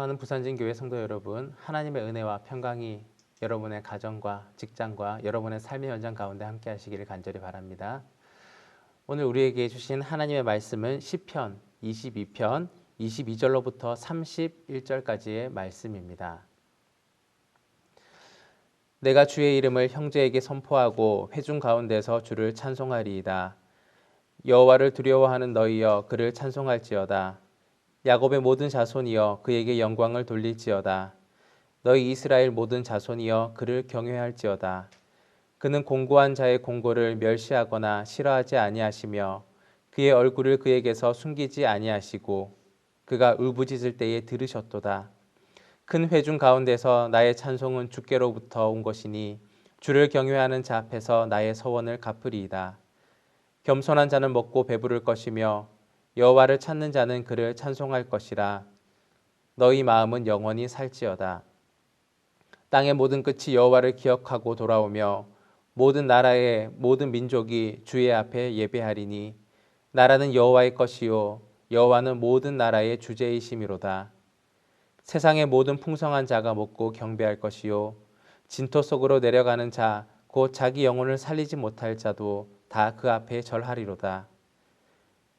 사랑하는 부산진교회 성도 여러분, 하나님의 은혜와 평강이 여러분의 가정과 직장과 여러분의 삶의 현장 가운데 함께 하시기를 간절히 바랍니다. 오늘 우리에게 주신 하나님의 말씀은 시편 22편 22절로부터 31절까지의 말씀입니다. 내가 주의 이름을 형제에게 선포하고 회중 가운데서 주를 찬송하리이다. 여호와를 두려워하는 너희여 그를 찬송할지어다. 야곱의 모든 자손이여 그에게 영광을 돌릴지어다. 너희 이스라엘 모든 자손이여 그를 경외할지어다. 그는 공고한 자의 공고를 멸시하거나 싫어하지 아니하시며 그의 얼굴을 그에게서 숨기지 아니하시고 그가 울부짖을 때에 들으셨도다. 큰 회중 가운데서 나의 찬송은 주께로부터 온 것이니 주를 경외하는 자 앞에서 나의 서원을 갚으리이다. 겸손한 자는 먹고 배부를 것이며 여호와를 찾는 자는 그를 찬송할 것이라. 너희 마음은 영원히 살지어다. 땅의 모든 끝이 여호와를 기억하고 돌아오며 모든 나라의 모든 민족이 주의 앞에 예배하리니 나라는 여호와의 것이요 여호와는 모든 나라의 주제이심이로다. 세상의 모든 풍성한 자가 먹고 경배할 것이요 진토 속으로 내려가는 자 곧 자기 영혼을 살리지 못할 자도 다 그 앞에 절하리로다.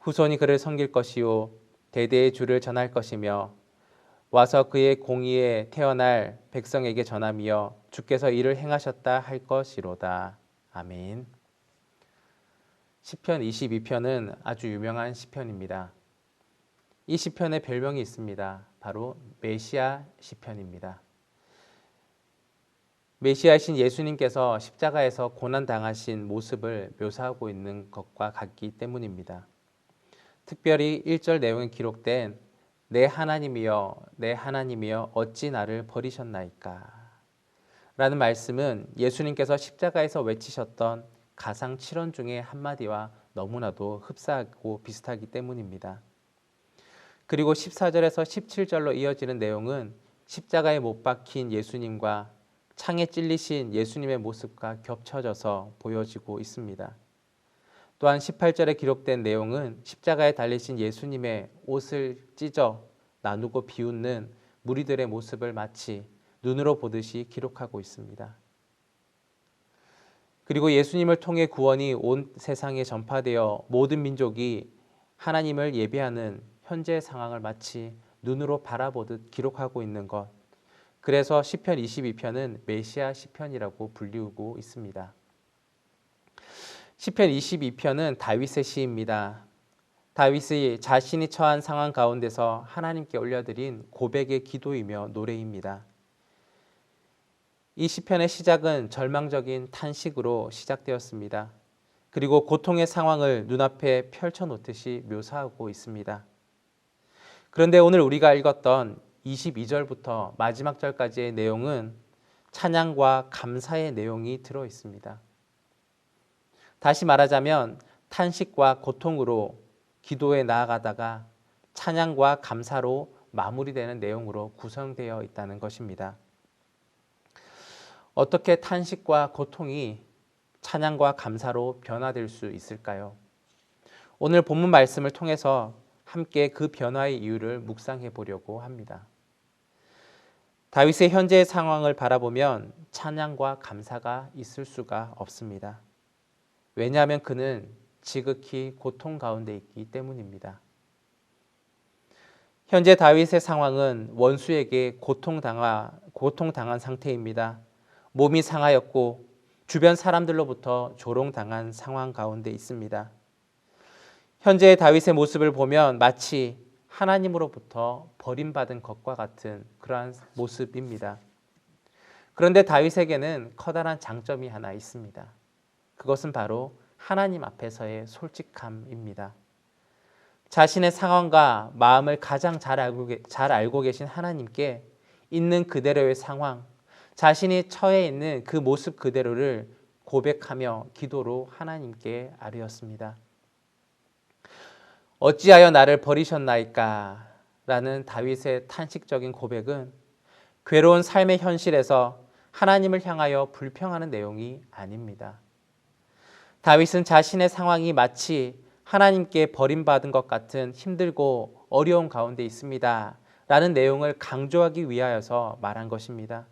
후손이 그를 섬길 것이요 대대의 주를 전할 것이며 와서 그의 공의에 태어날 백성에게 전하며 주께서 이를 행하셨다 할 것이로다. 아멘. 시편 22편은 아주 유명한 시편입니다. 이 시편의 별명이 있습니다. 바로 메시아 시편입니다. 메시아이신 예수님께서 십자가에서 고난당하신 모습을 묘사하고 있는 것과 같기 때문입니다. 특별히 1절 내용에 기록된 내 하나님이여 내 하나님이여 어찌 나를 버리셨나이까 라는 말씀은 예수님께서 십자가에서 외치셨던 가상 7원 중에 한마디와 너무나도 흡사하고 비슷하기 때문입니다. 그리고 14절에서 17절로 이어지는 내용은 십자가에 못 박힌 예수님과 창에 찔리신 예수님의 모습과 겹쳐져서 보여지고 있습니다. 또한 18절에 기록된 내용은 십자가에 달리신 예수님의 옷을 찢어 나누고 비웃는 무리들의 모습을 마치 눈으로 보듯이 기록하고 있습니다. 그리고 예수님을 통해 구원이 온 세상에 전파되어 모든 민족이 하나님을 예배하는 현재 상황을 마치 눈으로 바라보듯 기록하고 있는 것. 그래서 시편 22편은 메시아 시편이라고 불리우고 있습니다. 시편 22편은 다윗의 시입니다. 다윗이 자신이 처한 상황 가운데서 하나님께 올려드린 고백의 기도이며 노래입니다. 이 시편의 시작은 절망적인 탄식으로 시작되었습니다. 그리고 고통의 상황을 눈앞에 펼쳐놓듯이 묘사하고 있습니다. 그런데 오늘 우리가 읽었던 22절부터 마지막 절까지의 내용은 찬양과 감사의 내용이 들어 있습니다. 다시 말하자면 탄식과 고통으로 기도에 나아가다가 찬양과 감사로 마무리되는 내용으로 구성되어 있다는 것입니다. 어떻게 탄식과 고통이 찬양과 감사로 변화될 수 있을까요? 오늘 본문 말씀을 통해서 함께 그 변화의 이유를 묵상해 보려고 합니다. 다윗의 현재의 상황을 바라보면 찬양과 감사가 있을 수가 없습니다. 왜냐하면 그는 지극히 고통 가운데 있기 때문입니다. 현재 다윗의 상황은 원수에게 고통당한 상태입니다. 몸이 상하였고 주변 사람들로부터 조롱당한 상황 가운데 있습니다. 현재의 다윗의 모습을 보면 마치 하나님으로부터 버림받은 것과 같은 그러한 모습입니다. 그런데 다윗에게는 커다란 장점이 하나 있습니다. 그것은 바로 하나님 앞에서의 솔직함입니다. 자신의 상황과 마음을 가장 잘 알고 계신 하나님께 있는 그대로의 상황, 자신이 처해 있는 그 모습 그대로를 고백하며 기도로 하나님께 아뢰었습니다. 어찌하여 나를 버리셨나이까? 라는 다윗의 탄식적인 고백은 괴로운 삶의 현실에서 하나님을 향하여 불평하는 내용이 아닙니다. 다윗은 자신의 상황이 마치 하나님께 버림받은 것 같은 힘들고 어려운 가운데 있습니다 라는 내용을 강조하기 위하여서 말한 것입니다.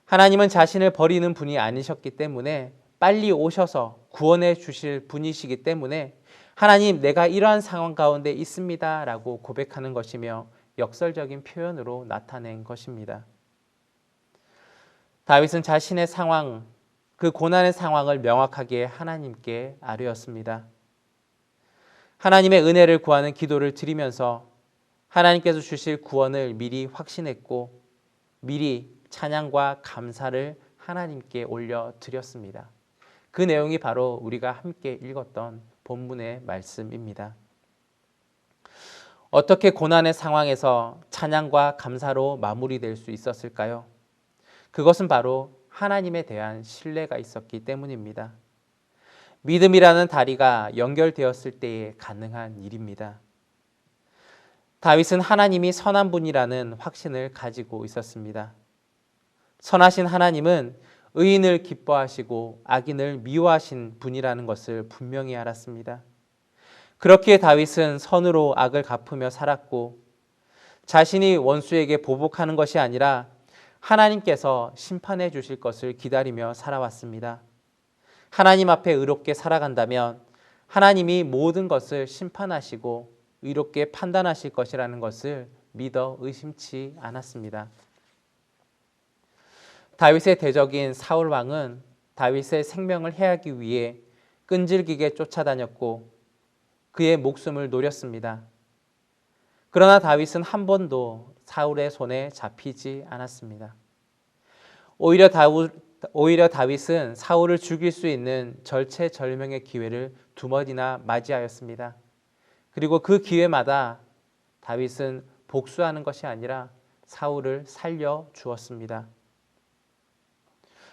하나님은 자신을 버리는 분이 아니셨기 때문에 빨리 오셔서 구원해 주실 분이시기 때문에 하나님, 내가 이러한 상황 가운데 있습니다 라고 고백하는 것이며 역설적인 표현으로 나타낸 것입니다. 다윗은 자신의 상황, 그 고난의 상황을 명확하게 하나님께 아뢰었습니다. 하나님의 은혜를 구하는 기도를 드리면서 하나님께서 주실 구원을 미리 확신했고 미리 찬양과 감사를 하나님께 올려드렸습니다. 그 내용이 바로 우리가 함께 읽었던 본문의 말씀입니다. 어떻게 고난의 상황에서 찬양과 감사로 마무리될 수 있었을까요? 그것은 바로 하나님에 대한 신뢰가 있었기 때문입니다. 믿음이라는 다리가 연결되었을 때에 가능한 일입니다. 다윗은 하나님이 선한 분이라는 확신을 가지고 있었습니다. 선하신 하나님은 의인을 기뻐하시고 악인을 미워하신 분이라는 것을 분명히 알았습니다. 그렇기에 다윗은 선으로 악을 갚으며 살았고 자신이 원수에게 보복하는 것이 아니라 하나님께서 심판해 주실 것을 기다리며 살아왔습니다. 하나님 앞에 의롭게 살아간다면 하나님이 모든 것을 심판하시고 의롭게 판단하실 것이라는 것을 믿어 의심치 않았습니다. 다윗의 대적인 사울 왕은 다윗의 생명을 해하기 위해 끈질기게 쫓아다녔고 그의 목숨을 노렸습니다. 그러나 다윗은 한 번도 사울의 손에 잡히지 않았습니다. 오히려 다윗은 사울을 죽일 수 있는 절체절명의 기회를 두 번이나 맞이하였습니다. 그리고 그 기회마다 다윗은 복수하는 것이 아니라 사울을 살려 주었습니다.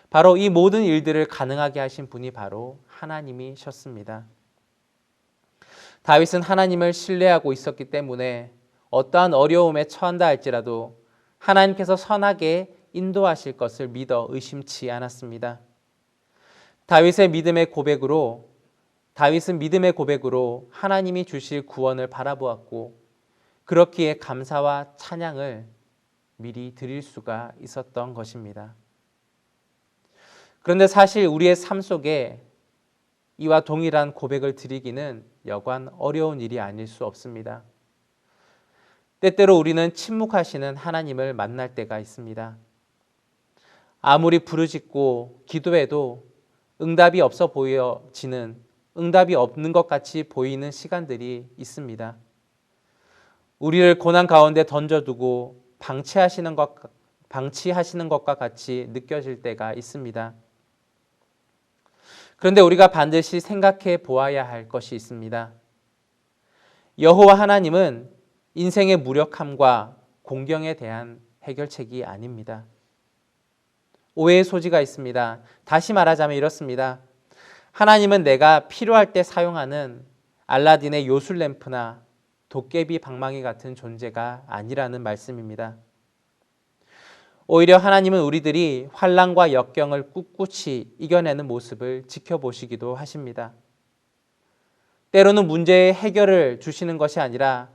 바로 이 모든 일들을 가능하게 하신 분이 바로 하나님이셨습니다. 다윗은 하나님을 신뢰하고 있었기 때문에 어떠한 어려움에 처한다 할지라도 하나님께서 선하게 인도하실 것을 믿어 의심치 않았습니다. 다윗은 믿음의 고백으로 하나님이 주실 구원을 바라보았고 그렇기에 감사와 찬양을 미리 드릴 수가 있었던 것입니다. 그런데 사실 우리의 삶 속에 이와 동일한 고백을 드리기는 여간 어려운 일이 아닐 수 없습니다. 때때로 우리는 침묵하시는 하나님을 만날 때가 있습니다. 아무리 부르짖고 기도해도 응답이 없는 것 같이 보이는 시간들이 있습니다. 우리를 고난 가운데 던져두고 방치하시는 것과 같이 느껴질 때가 있습니다. 그런데 우리가 반드시 생각해 보아야 할 것이 있습니다. 여호와 하나님은 인생의 무력함과 공경에 대한 해결책이 아닙니다. 오해의 소지가 있습니다. 다시 말하자면 이렇습니다. 하나님은 내가 필요할 때 사용하는 알라딘의 요술램프나 도깨비 방망이 같은 존재가 아니라는 말씀입니다. 오히려 하나님은 우리들이 환난과 역경을 꿋꿋이 이겨내는 모습을 지켜보시기도 하십니다. 때로는 문제의 해결을 주시는 것이 아니라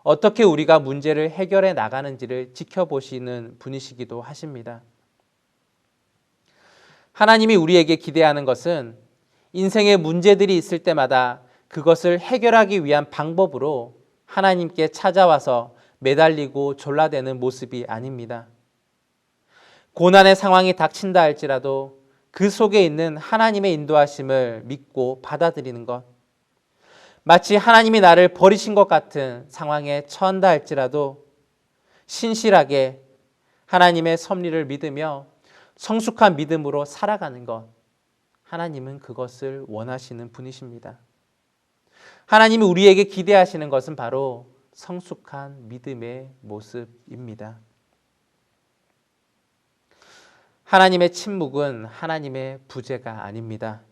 어떻게 우리가 문제를 해결해 나가는지를 지켜보시는 분이시기도 하십니다. 하나님이 우리에게 기대하는 것은 인생의 문제들이 있을 때마다 그것을 해결하기 위한 방법으로 하나님께 찾아와서 매달리고 졸라대는 모습이 아닙니다. 고난의 상황이 닥친다 할지라도 그 속에 있는 하나님의 인도하심을 믿고 받아들이는 것, 마치 하나님이 나를 버리신 것 같은 상황에 처한다 할지라도 신실하게 하나님의 섭리를 믿으며 성숙한 믿음으로 살아가는 것, 하나님은 그것을 원하시는 분이십니다. 하나님이 우리에게 기대하시는 것은 바로 성숙한 믿음의 모습입니다. 하나님의 침묵은 하나님의 부재가 아닙니다.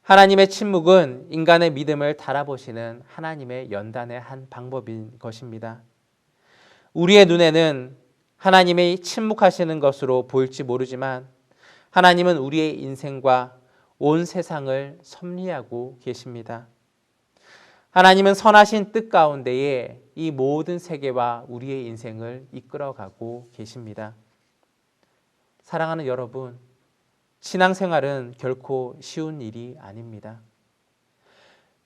하나님의 침묵은 인간의 믿음을 달아보시는 하나님의 연단의 한 방법인 것입니다. 우리의 눈에는 하나님의 침묵하시는 것으로 보일지 모르지만 하나님은 우리의 인생과 온 세상을 섭리하고 계십니다. 하나님은 선하신 뜻 가운데에 이 모든 세계와 우리의 인생을 이끌어가고 계십니다. 사랑하는 여러분, 신앙생활은 결코 쉬운 일이 아닙니다.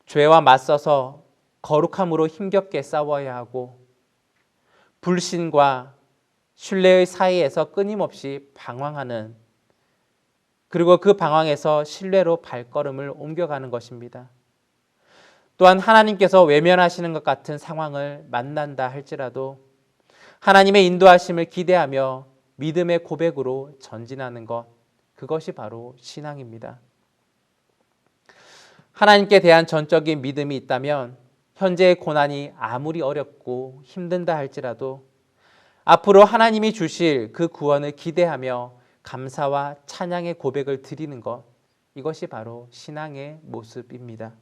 죄와 맞서서 거룩함으로 힘겹게 싸워야 하고 불신과 신뢰의 사이에서 끊임없이 방황하는, 그리고 그 방황에서 신뢰로 발걸음을 옮겨가는 것입니다. 또한 하나님께서 외면하시는 것 같은 상황을 만난다 할지라도 하나님의 인도하심을 기대하며 믿음의 고백으로 전진하는 것, 그것이 바로 신앙입니다. 하나님께 대한 전적인 믿음이 있다면 현재의 고난이 아무리 어렵고 힘든다 할지라도 앞으로 하나님이 주실 그 구원을 기대하며 감사와 찬양의 고백을 드리는 것, 이것이 바로 신앙의 모습입니다.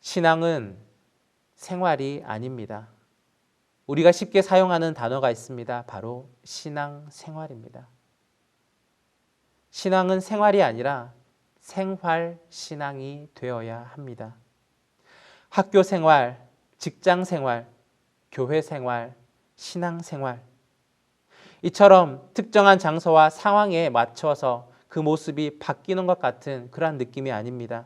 신앙은 생활이 아닙니다. 우리가 쉽게 사용하는 단어가 있습니다. 바로 신앙생활입니다. 신앙은 생활이 아니라 생활신앙이 되어야 합니다. 학교 생활, 직장 생활, 교회 생활, 신앙생활, 이처럼 특정한 장소와 상황에 맞춰서 그 모습이 바뀌는 것 같은 그러한 느낌이 아닙니다.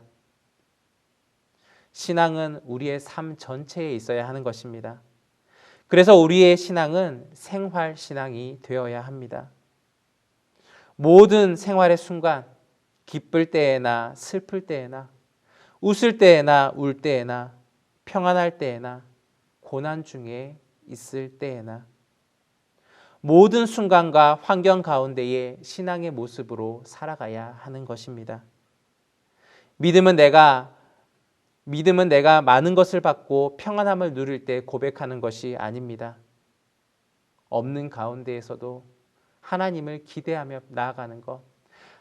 신앙은 우리의 삶 전체에 있어야 하는 것입니다. 그래서 우리의 신앙은 생활신앙이 되어야 합니다. 모든 생활의 순간, 기쁠 때에나 슬플 때에나 웃을 때에나 울 때에나 평안할 때에나 고난 중에 있을 때에나 모든 순간과 환경 가운데에 신앙의 모습으로 살아가야 하는 것입니다. 믿음은 내가 많은 것을 받고 평안함을 누릴 때 고백하는 것이 아닙니다. 없는 가운데에서도 하나님을 기대하며 나아가는 것,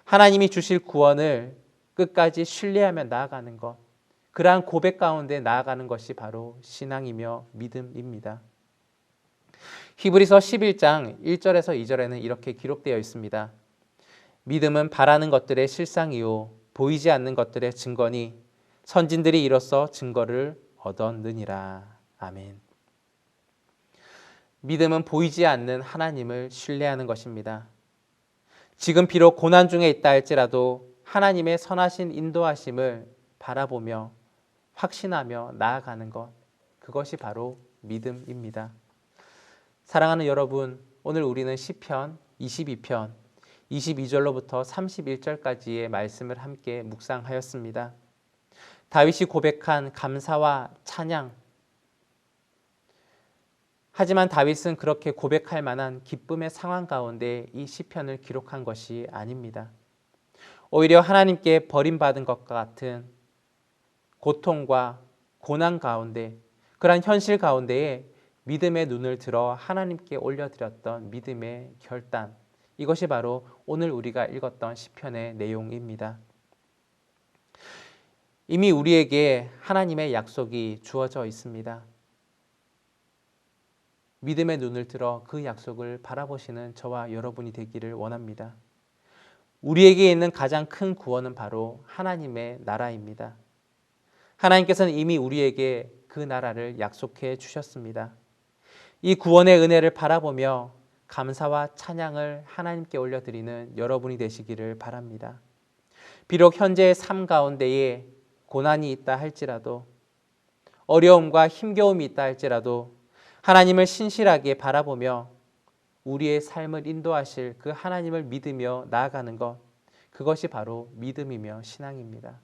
하나님이 주실 구원을 끝까지 신뢰하며 나아가는 것, 그러한 고백 가운데 나아가는 것이 바로 신앙이며 믿음입니다. 히브리서 11장 1절에서 2절에는 이렇게 기록되어 있습니다. 믿음은 바라는 것들의 실상이요 보이지 않는 것들의 증거니 선진들이 이로써 증거를 얻었느니라. 아멘. 믿음은 보이지 않는 하나님을 신뢰하는 것입니다. 지금 비록 고난 중에 있다 할지라도 하나님의 선하신 인도하심을 바라보며 확신하며 나아가는 것, 그것이 바로 믿음입니다. 사랑하는 여러분, 오늘 우리는 시편 22편 22절로부터 31절까지의 말씀을 함께 묵상하였습니다. 다윗이 고백한 감사와 찬양, 하지만 다윗은 그렇게 고백할 만한 기쁨의 상황 가운데 이 시편을 기록한 것이 아닙니다. 오히려 하나님께 버림받은 것과 같은 고통과 고난 가운데, 그러한 현실 가운데에 믿음의 눈을 들어 하나님께 올려드렸던 믿음의 결단, 이것이 바로 오늘 우리가 읽었던 시편의 내용입니다. 이미 우리에게 하나님의 약속이 주어져 있습니다. 믿음의 눈을 들어 그 약속을 바라보시는 저와 여러분이 되기를 원합니다. 우리에게 있는 가장 큰 구원은 바로 하나님의 나라입니다. 하나님께서는 이미 우리에게 그 나라를 약속해 주셨습니다. 이 구원의 은혜를 바라보며 감사와 찬양을 하나님께 올려드리는 여러분이 되시기를 바랍니다. 비록 현재의 삶 가운데에 고난이 있다 할지라도, 어려움과 힘겨움이 있다 할지라도 하나님을 신실하게 바라보며 우리의 삶을 인도하실 그 하나님을 믿으며 나아가는 것, 그것이 바로 믿음이며 신앙입니다.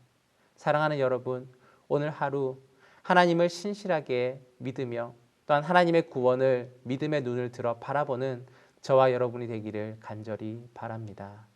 사랑하는 여러분, 오늘 하루 하나님을 신실하게 믿으며 또한 하나님의 구원을 믿음의 눈을 들어 바라보는 저와 여러분이 되기를 간절히 바랍니다.